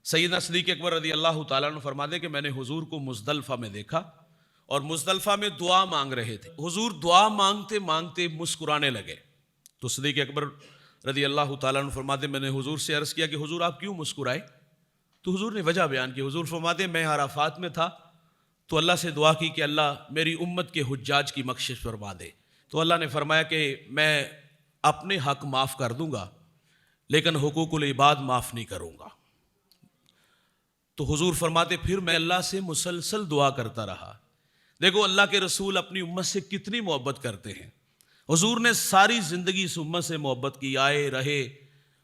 سیدنا صدیق اکبر رضی اللہ تعالیٰ عنہ فرماتے کہ میں نے حضور کو مزدلفہ میں دیکھا اور مزدلفہ میں دعا مانگ رہے تھے. حضور دعا مانگتے مانگتے مسکرانے لگے. تو صدیق اکبر رضی اللہ تعالیٰ عنہ فرماتے میں نے حضور سے عرض کیا کہ حضور آپ کیوں مسکرائے؟ تو حضور نے وجہ بیان کی. حضور فرماتے میں عرفات میں تھا تو اللہ سے دعا کی کہ اللہ میری امت کے حجاج کی بخشش فرما دے. تو اللہ نے فرمایا کہ میں اپنے حق معاف کر دوں گا لیکن حقوق العباد معاف نہیں کروں گا. تو حضور فرماتے پھر میں اللہ سے مسلسل دعا کرتا رہا. دیکھو اللہ کے رسول اپنی امت سے کتنی محبت کرتے ہیں. حضور نے ساری زندگی اس امت سے محبت کی، آئے رہے،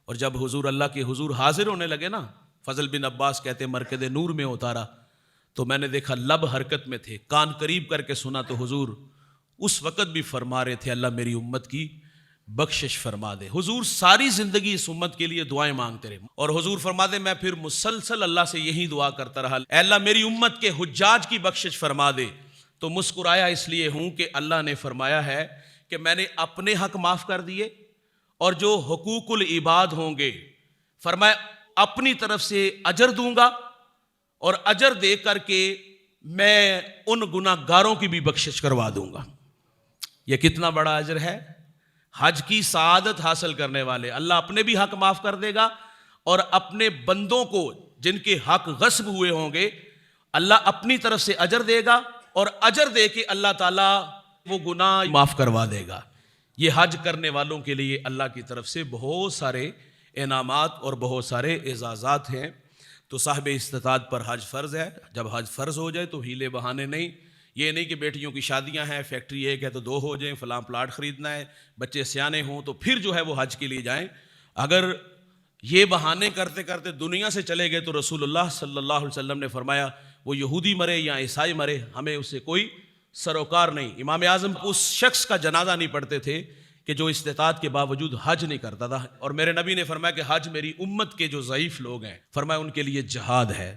اور جب حضور اللہ کے حضور حاضر ہونے لگے نا، فضل بن عباس کہتے ہیں مرکز نور میں اتارا تو میں نے دیکھا لب حرکت میں تھے، کان قریب کر کے سنا تو حضور اس وقت بھی فرما رہے تھے اللہ میری امت کی بخشش فرما دے. حضور ساری زندگی اس امت کے لیے دعائیں مانگتے رہے اور حضور فرما دے میں پھر مسلسل اللہ سے یہی دعا کرتا رہا اے اللہ میری امت کے حجاج کی بخشش فرما دے. تو مسکرایا اس لیے ہوں کہ اللہ نے فرمایا ہے کہ میں نے اپنے حق معاف کر دیے اور جو حقوق العباد ہوں گے فرمایا اپنی طرف سے اجر دوں گا اور اجر دے کر کے میں ان گناہ گاروں کی بھی بخشش کروا دوں گا. یہ کتنا بڑا اجر ہے. حج کی سعادت حاصل کرنے والے اللہ اپنے بھی حق معاف کر دے گا اور اپنے بندوں کو جن کے حق غصب ہوئے ہوں گے اللہ اپنی طرف سے اجر دے گا اور اجر دے کے اللہ تعالیٰ وہ گناہ معاف کروا دے گا. یہ حج کرنے والوں کے لیے اللہ کی طرف سے بہت سارے انعامات اور بہت سارے اعزازات ہیں. تو صاحب استطاعت پر حج فرض ہے. جب حج فرض ہو جائے تو ہیلے بہانے نہیں. یہ نہیں کہ بیٹیوں کی شادیاں ہیں، فیکٹری ایک ہے تو دو ہو جائیں، فلاں پلاٹ خریدنا ہے، بچے سیانے ہوں تو پھر جو ہے وہ حج کے لیے جائیں. اگر یہ بہانے کرتے کرتے دنیا سے چلے گئے تو رسول اللہ صلی اللہ علیہ وسلم نے فرمایا وہ یہودی مرے یا عیسائی مرے ہمیں اس سے کوئی سروکار نہیں. امام اعظم اس شخص کا جنازہ نہیں پڑھتے تھے کہ جو استطاعت کے باوجود حج نہیں کرتا تھا. اور میرے نبی نے فرمایا کہ حج میری امت کے جو ضعیف لوگ ہیں فرمایا ان کے لیے جہاد ہے.